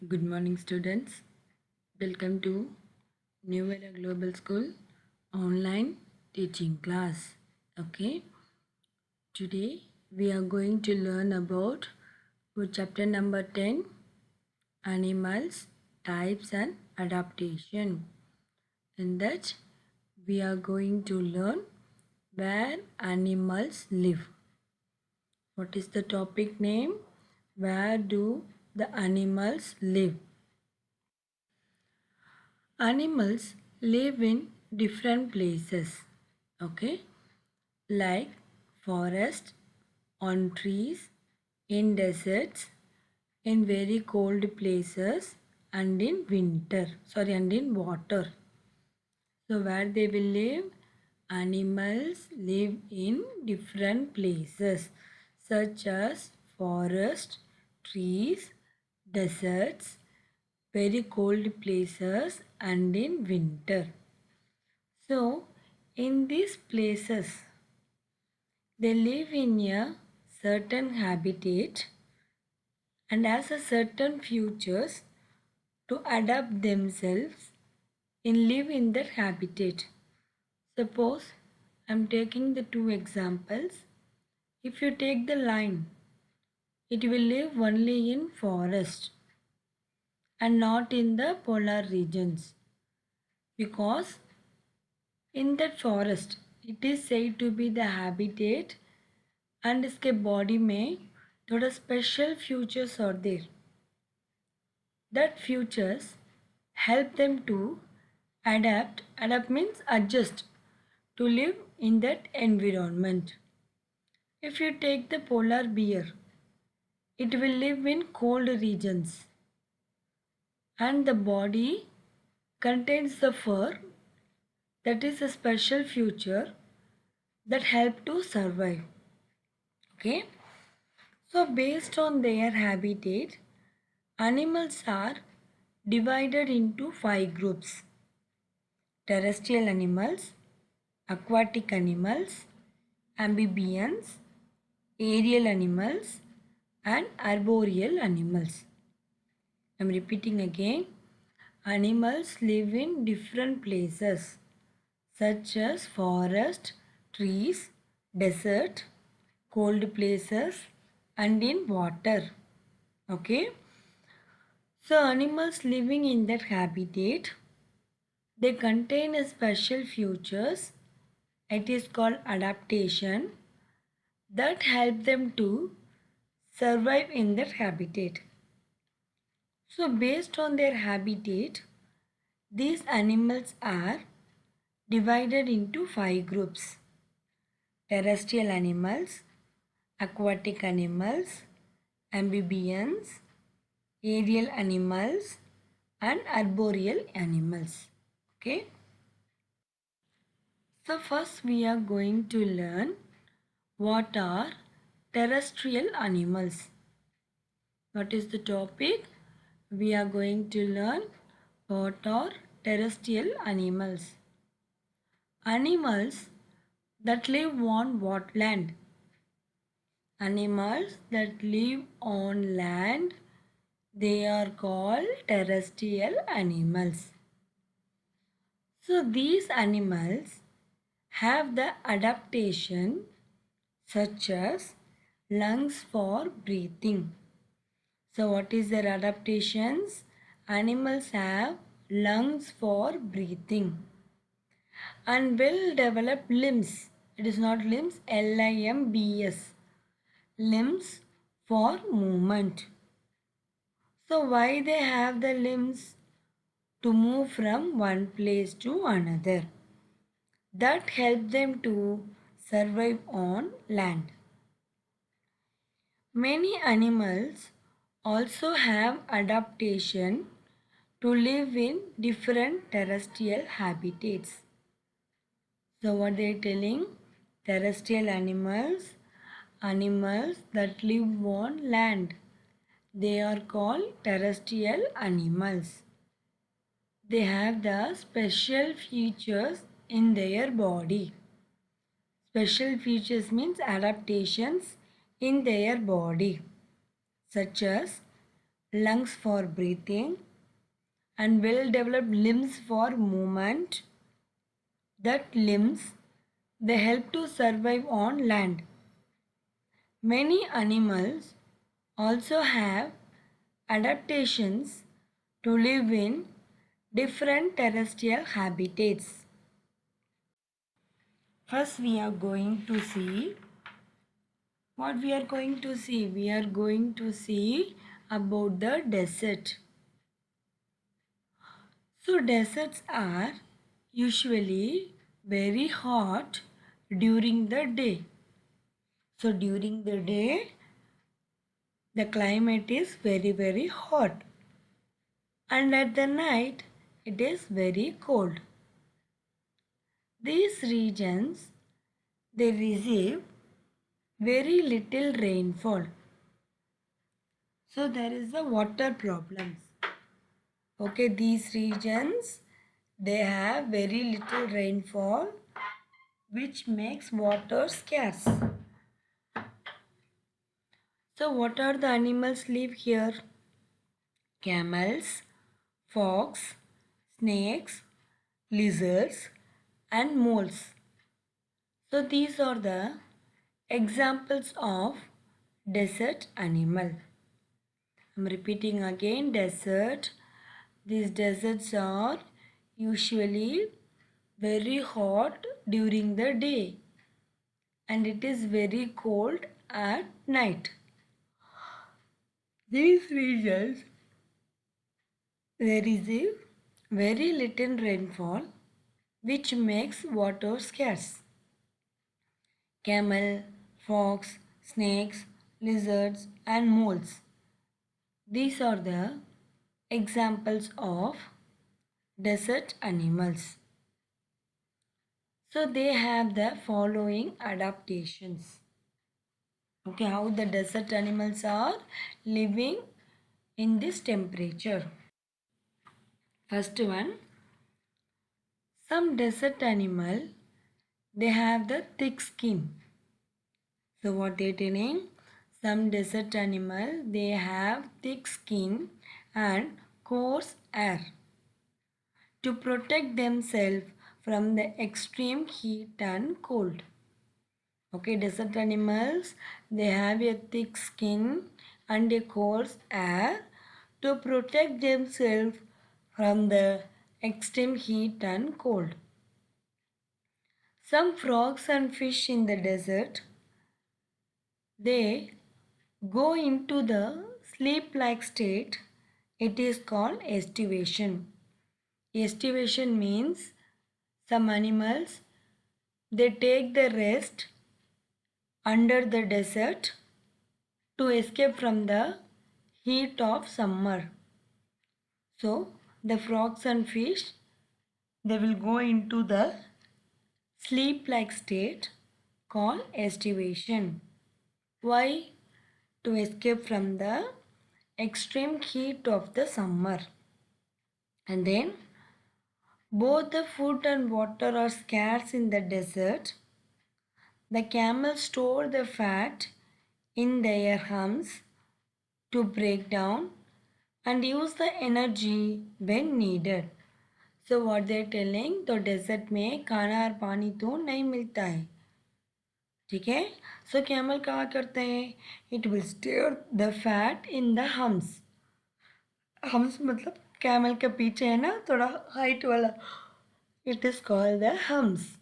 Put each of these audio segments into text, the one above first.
Good morning, students. Welcome to New Era Global School online teaching class. Okay, today we are going to learn about chapter number 10 Animals, Types, and Adaptation. In that, we are going to learn where animals live. What is the topic name? Where do the animals live? Animals live in different places, okay, like forest, on trees, in deserts, in very cold places, and in and in water. So, where they will live? Animals live in different places, such as forest, trees, deserts, very cold places, and in winter. So, in these places, they live in a certain habitat and has a certain futures to adapt themselves and live in that habitat. Suppose I'm taking the two examples. If you take the lion, it will live only in forest and not in the polar regions because in that forest it is said to be the habitat and इसके body में थोड़ा special features are there. That features help them to adapt. Adapt means adjust to live in that environment. If you take the polar bear, it will live in cold regions and the body contains the fur that is a special feature that help to survive. Okay, so based on their habitat, animals are divided into five groups: terrestrial animals, aquatic animals, amphibians, aerial animals, and arboreal animals. I am repeating again. Animals live in different places such as forest, trees, desert, cold places, and in water. Okay. So animals living in that habitat, they contain a special features. It is called adaptation that help them to survive in that habitat. So based on their habitat, these animals are divided into five groups: terrestrial animals, aquatic animals, amphibians, aerial animals, and arboreal animals. Okay. So first we are going to learn what are terrestrial animals. What is the topic? We are going to learn what are terrestrial animals. Animals that live on what land? Animals that live on land, they are called terrestrial animals. So these animals have the adaptation such as lungs for breathing. So what is their adaptations? Animals have lungs for breathing and well developed limbs. It is not limbs, limbs. Limbs for movement. So why they have the limbs? To move from one place to another. That help them to survive on land. Many animals also have adaptation to live in different terrestrial habitats. So what they are telling? Terrestrial animals, animals that live on land. They are called terrestrial animals. They have the special features in their body. Special features means adaptations in their body, such as lungs for breathing, and well-developed limbs for movement. That limbs they help to survive on land. Many animals also have adaptations to live in different terrestrial habitats. First, we are going to see what we are going to see. We are going to see about the desert. So, deserts are usually very hot during the day. So, during the day, the climate is very hot, and at the night, it is very cold. These regions they receive very little rainfall. So there is the water problems. Okay, these regions they have very little rainfall which makes water scarce. So what are the animals live here? Camels, fox, snakes, lizards and moles. So these are the examples of desert animal. I'm repeating again, desert. These deserts are usually very hot during the day and it is very cold at night. These regions they receive very little rainfall which makes water scarce. Camel, fox, snakes, lizards and moles. These are the examples of desert animals. So they have the following adaptations. Okay, how the desert animals are living in this temperature. First one, some desert animal they have the thick skin. So what they telling? Some desert animal they have thick skin and coarse hair to protect themselves from the extreme heat and cold. Okay, desert animals they have a thick skin and a coarse hair to protect themselves from the extreme heat and cold. Some frogs and fish in the desert they go into the sleep-like state. It is called estivation. Estivation means some animals they take the rest under the desert to escape from the heat of summer. So the frogs and fish they will go into the sleep-like state called estivation. Why? To escape from the extreme heat of the summer. And then both the food and water are scarce in the desert. The camels store the fat in their humps to break down and use the energy when needed. So what they are telling, तो desert में खाना और पानी तो नहीं मिलता है, ठीक है. So camel क्या करते हैं? It will store the fat in the humps. Humps मतलब camel के पीछे है ना थोड़ा height वाला. It is called the humps.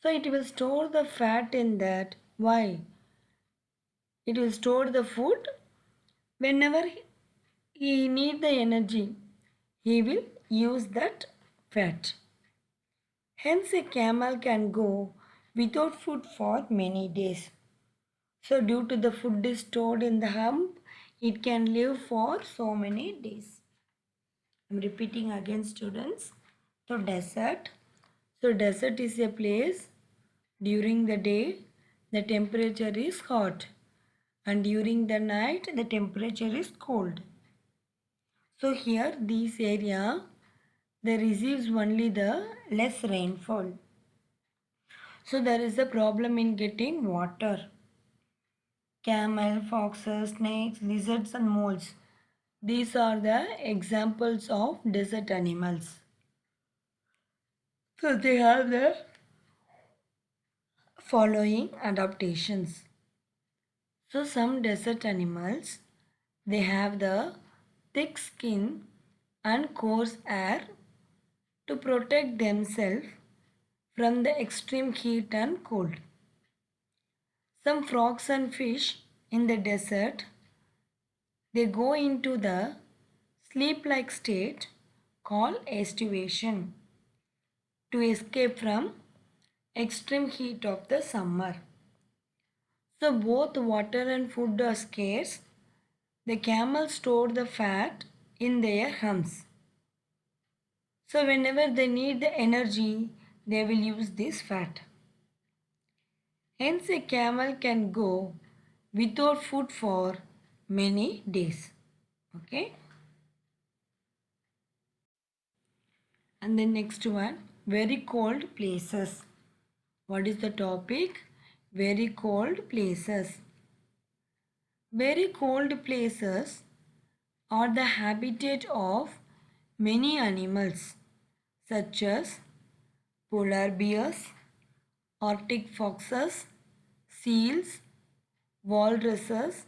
So it will store the fat in that. Why? It will store the food whenever he need the energy. He will use that fat. Hence a camel can go without food for many days. So due to the food is stored in the hump, it can live for so many days. I'm repeating again students. So desert. So desert is a place during the day the temperature is hot and during the night the temperature is cold. So here this area they receives only the less rainfall. So there is a problem in getting water. Camel, foxes, snakes, lizards and moles. These are the examples of desert animals. So they have the following adaptations. So some desert animals, they have the thick skin and coarse hair to protect themselves from the extreme heat and cold. Some frogs and fish in the desert, they go into the sleep-like state called estivation to escape from extreme heat of the summer. So both water and food are scarce. The camels store the fat in their humps. So whenever they need the energy, they will use this fat. Hence a camel can go without food for many days. Okay. And the next one, very cold places. What is the topic? Very cold places. Very cold places are the habitat of many animals such as polar bears, Arctic foxes, seals, walruses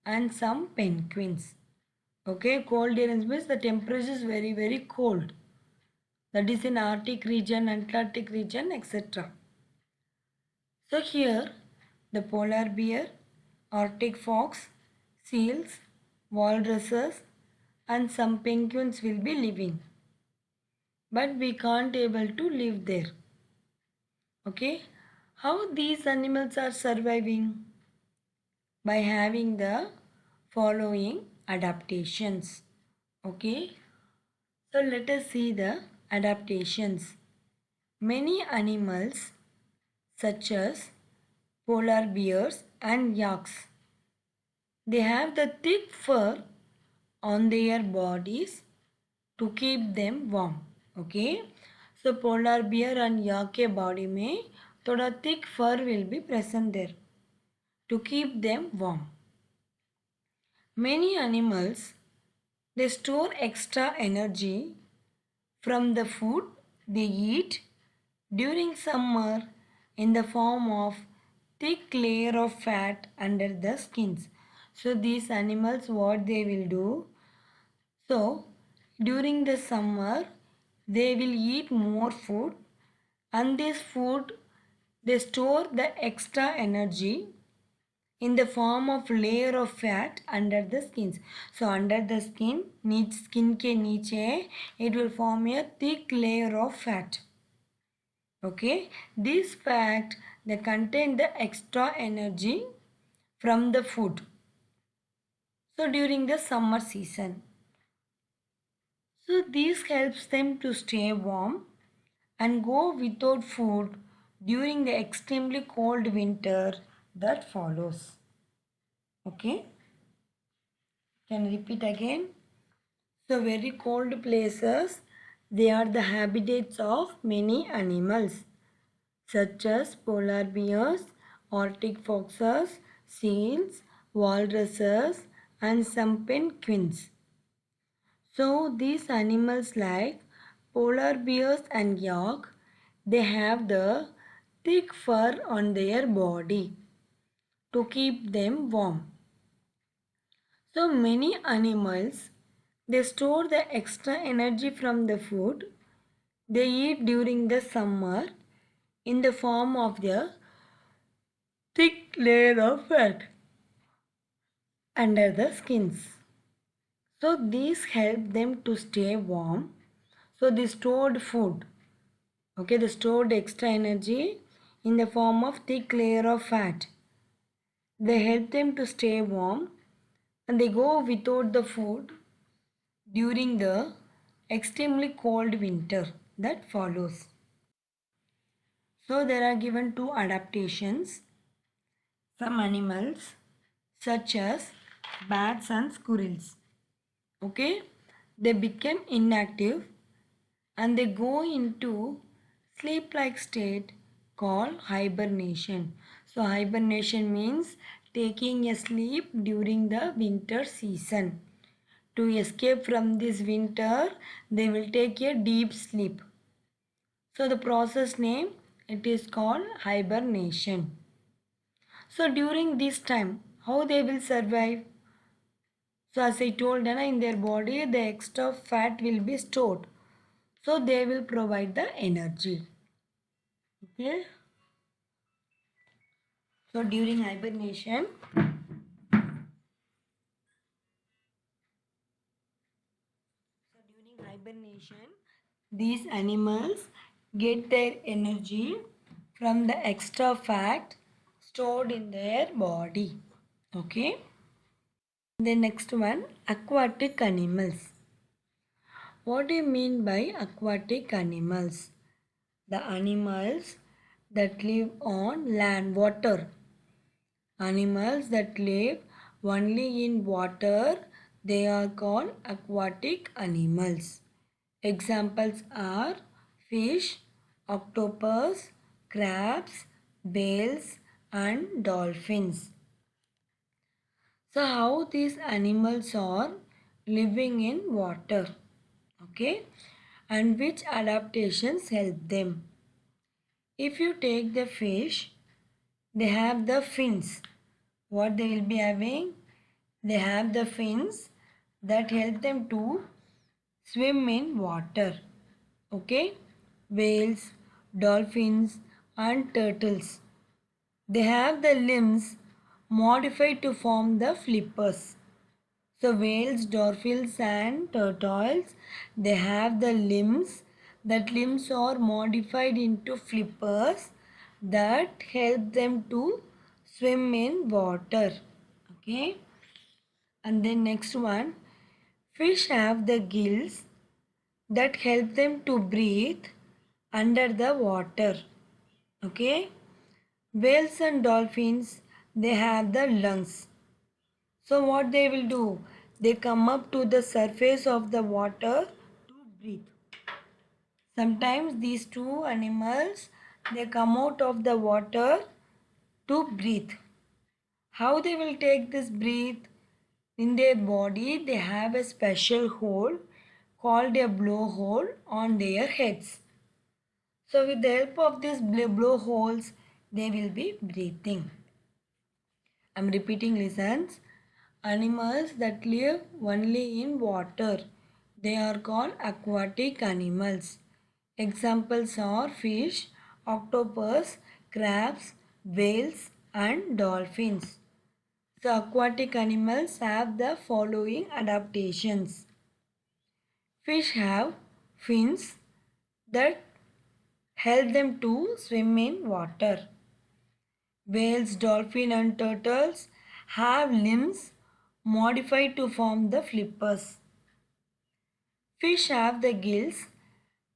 and some penguins. Okay, cold areas means the temperature is very cold. That is in Arctic region, Antarctic region, etc. So here the polar bear, Arctic fox, seals, walruses and some penguins will be living. But we can't able to live there. Okay. How these animals are surviving? By having the following adaptations. Okay. So let us see the adaptations. Many animals such as polar bears and yaks, they have the thick fur on their bodies to keep them warm. Okay. So polar bear and yak के body में थोड़ा thick fur will be present there to keep them warm. Many animals, they store extra energy from the food they eat during summer in the form of thick layer of fat under the skins. So these animals, what they will do? So during the summer they will eat more food, and this food they store the extra energy in the form of layer of fat under the skins. So under the skin, skin के नीचे it will form a thick layer of fat. Okay, this fat they contain the extra energy from the food. So during the summer season, so this helps them to stay warm and go without food during the extremely cold winter that follows. Okay, can I repeat again? So very cold places, they are the habitats of many animals such as polar bears, Arctic foxes, seals, walruses and some penguins. So these animals like polar bears and yak, they have the thick fur on their body to keep them warm. So many animals, they store the extra energy from the food they eat during the summer in the form of the thick layer of fat under the skins. So these help them to stay warm. So the stored food, okay, the stored extra energy in the form of thick layer of fat, they help them to stay warm and they go without the food during the extremely cold winter that follows. So there are given two adaptations. Some animals such as bats and squirrels, okay, they become inactive and they go into sleep like state called hibernation. So hibernation means taking a sleep during the winter season To escape from this winter, they will take a deep sleep. So the process name, it is called hibernation. So during this time, how they will survive? So as I told you, in their body, the extra fat will be stored. So they will provide the energy. Okay. So during hibernation, these animals get their energy from the extra fat stored in their body. Okay. The next one, aquatic animals. What do you mean by aquatic animals? The animals that live on land, water. Animals that live only in water, they are called aquatic animals. Examples are fish, octopus, crabs, whales, and dolphins. So, how these animals are living in water, okay, and which adaptations help them? If you take the fish, they have the fins. What they will be having? They have the fins that help them to swim in water. Okay? Whales, dolphins, and turtles. They have the limbs modified to form the flippers. So whales, dolphins, and turtles, they have the limbs. That limbs are modified into flippers that help them to swim in water. Okay. And then next one, fish have the gills that help them to breathe under the water. Okay. Whales and dolphins, they have the lungs. So what they will do? They come up to the surface of the water to breathe. Sometimes these two animals, they come out of the water to breathe. How they will take this breath? In their body, they have a special hole called a blowhole on their heads. So with the help of these blowholes, they will be breathing. I'm repeating, listens. Animals that live only in water. They are called aquatic animals. Examples are fish, octopus, crabs, whales, and dolphins. So aquatic animals have the following adaptations. Fish have fins that help them to swim in water. Whales, dolphins, and turtles have limbs modified to form the flippers. Fish have the gills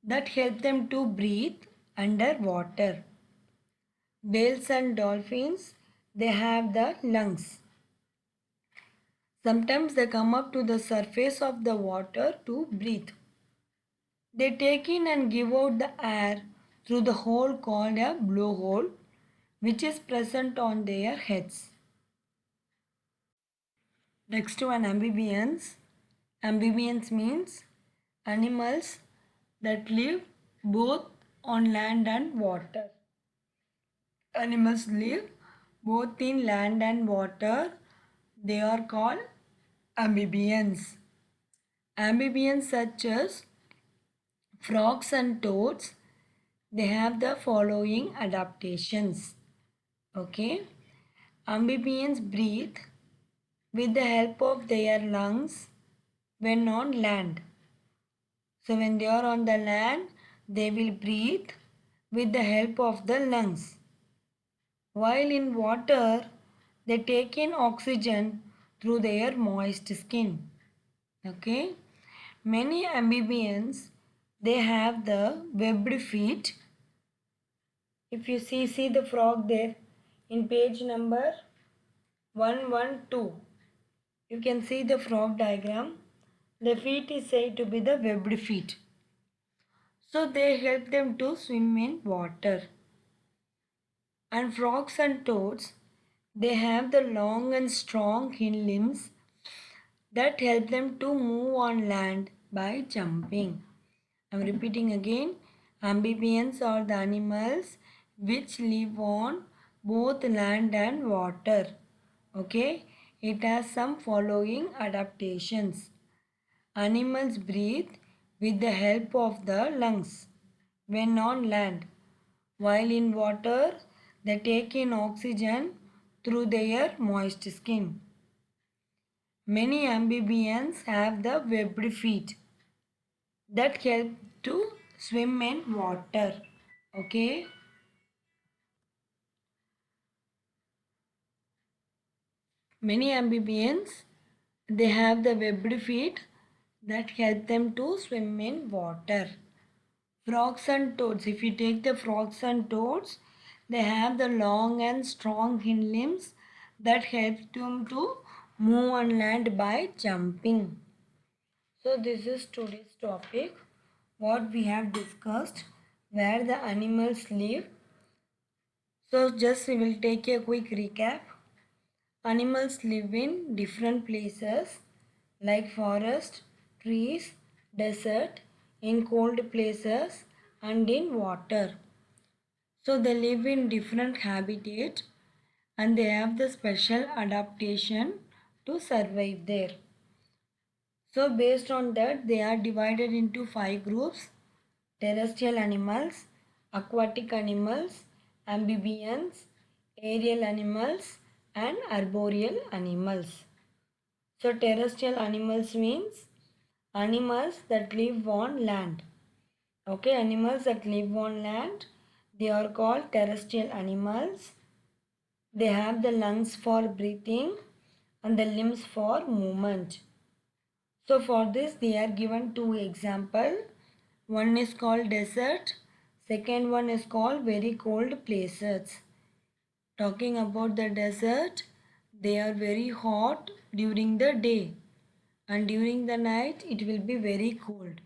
that help them to breathe underwater. Whales and dolphins, they have the lungs. Sometimes they come up to the surface of the water to breathe. They take in and give out the air through the hole called a blowhole, which is present on their heads. Next one, amphibians. Amphibians means animals that live both on land and water. Animals live both in land and water. They are called amphibians. Amphibians such as frogs and toads, they have the following adaptations. Okay. Amphibians breathe with the help of their lungs when on land. So when they are on the land, they will breathe with the help of the lungs. While in water, they take in oxygen through their moist skin. Okay. Many amphibians, they have the webbed feet. If you see the frog there in page number 112. You can see the frog diagram. The feet is said to be the webbed feet. So they help them to swim in water. And frogs and toads, they have the long and strong hind limbs that help them to move on land by jumping. I'm repeating again. Amphibians are the animals which live on both land and water. Okay, it has some following adaptations. Animals breathe with the help of the lungs when on land, while in water they take in oxygen through their moist skin. Many amphibians have the webbed feet that help to swim in water. Okay. Many amphibians they have the webbed feet that help them to swim in water. Frogs and toads. If you take the frogs and toads, they have the long and strong hind limbs that help them to move on land by jumping. So this is today's topic. What we have discussed, where the animals live. So just we will take a quick recap. Animals live in different places like forest, trees, desert, in cold places and in water. So they live in different habitat and they have the special adaptation to survive there. So based on that they are divided into 5 groups: terrestrial animals, aquatic animals, amphibians, aerial animals and arboreal animals. So terrestrial animals means animals that live on land. Okay, animals that live on land, they are called terrestrial animals. They have the lungs for breathing and the limbs for movement. So for this they are given 2 examples. One is called desert, second one is called very cold places. Talking about the desert, they are very hot during the day and during the night it will be very cold.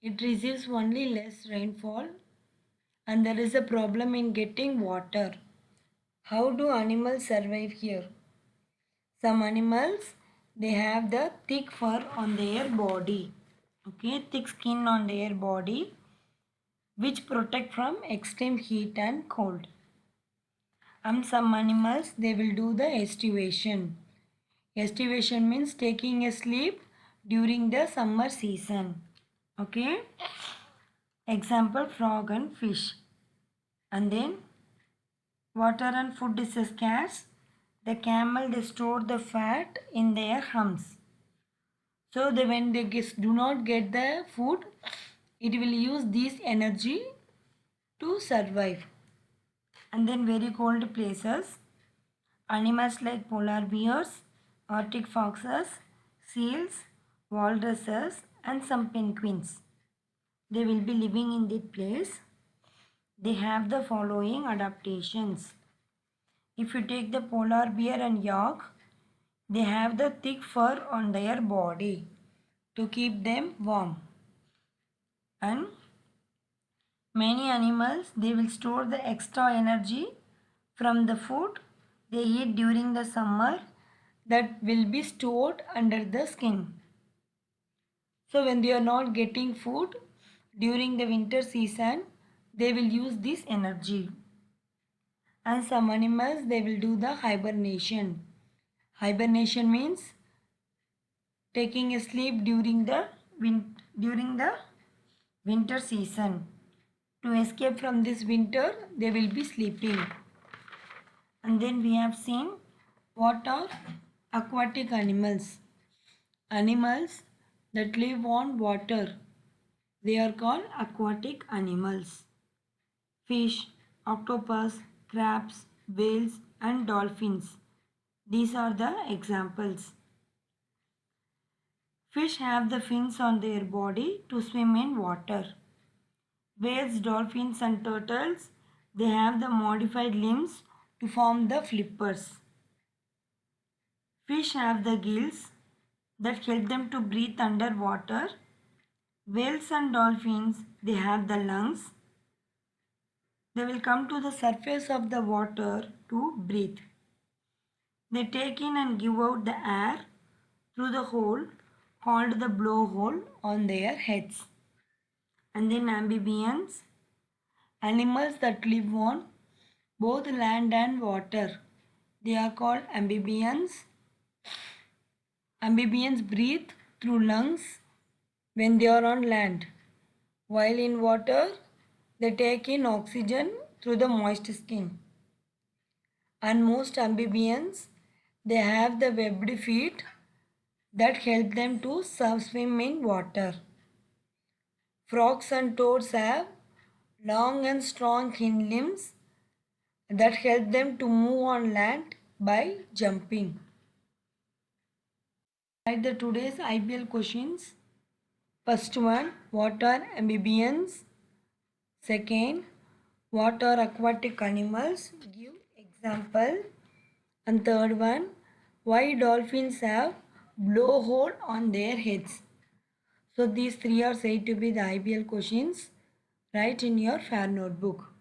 It receives only less rainfall and there is a problem in getting water. How do animals survive here? Some animals they have the thick fur on their body. Okay, thick skin on their body which protect from extreme heat and cold. And some animals they will do the estivation. Estivation means taking a sleep during the summer season. Okay. Example frog and fish. And then water and food is scarce. The camel they store the fat in their humps. So when they do not get the food, it will use this energy to survive. And then very cold places. Animals like polar bears, arctic foxes, seals, walruses and some penguins. They will be living in that place. They have the following adaptations. If you take the polar bear and yak, they have the thick fur on their body to keep them warm. And many animals, they will store the extra energy from the food they eat during the summer that will be stored under the skin. So when they are not getting food during the winter season, they will use this energy. And some animals, they will do the hibernation. Hibernation means taking a sleep during the winter season. To escape from this winter, they will be sleeping. And then we have seen what are aquatic animals. Animals that live on water. They are called aquatic animals. Fish, octopus, crabs, whales and dolphins. These are the examples. Fish have the fins on their body to swim in water. Whales, dolphins and turtles, they have the modified limbs to form the flippers. Fish have the gills that help them to breathe underwater. Whales and dolphins, they have the lungs. They will come to the surface of the water to breathe. They take in and give out the air through the hole called the blowhole on their heads. And then amphibians, animals that live on both land and water. They are called amphibians. Amphibians breathe through lungs when they are on land, while in water they take in oxygen through the moist skin. And most amphibians, they have the webbed feet that help them to swim in water. Frogs and toads have long and strong hind limbs that help them to move on land by jumping. Write the today's IPL questions. First one, what are amphibians? Second, what are aquatic animals? Give example. And third one, why dolphins have blowhole on their heads? So these three are said to be the IPL questions. Write in your fair notebook.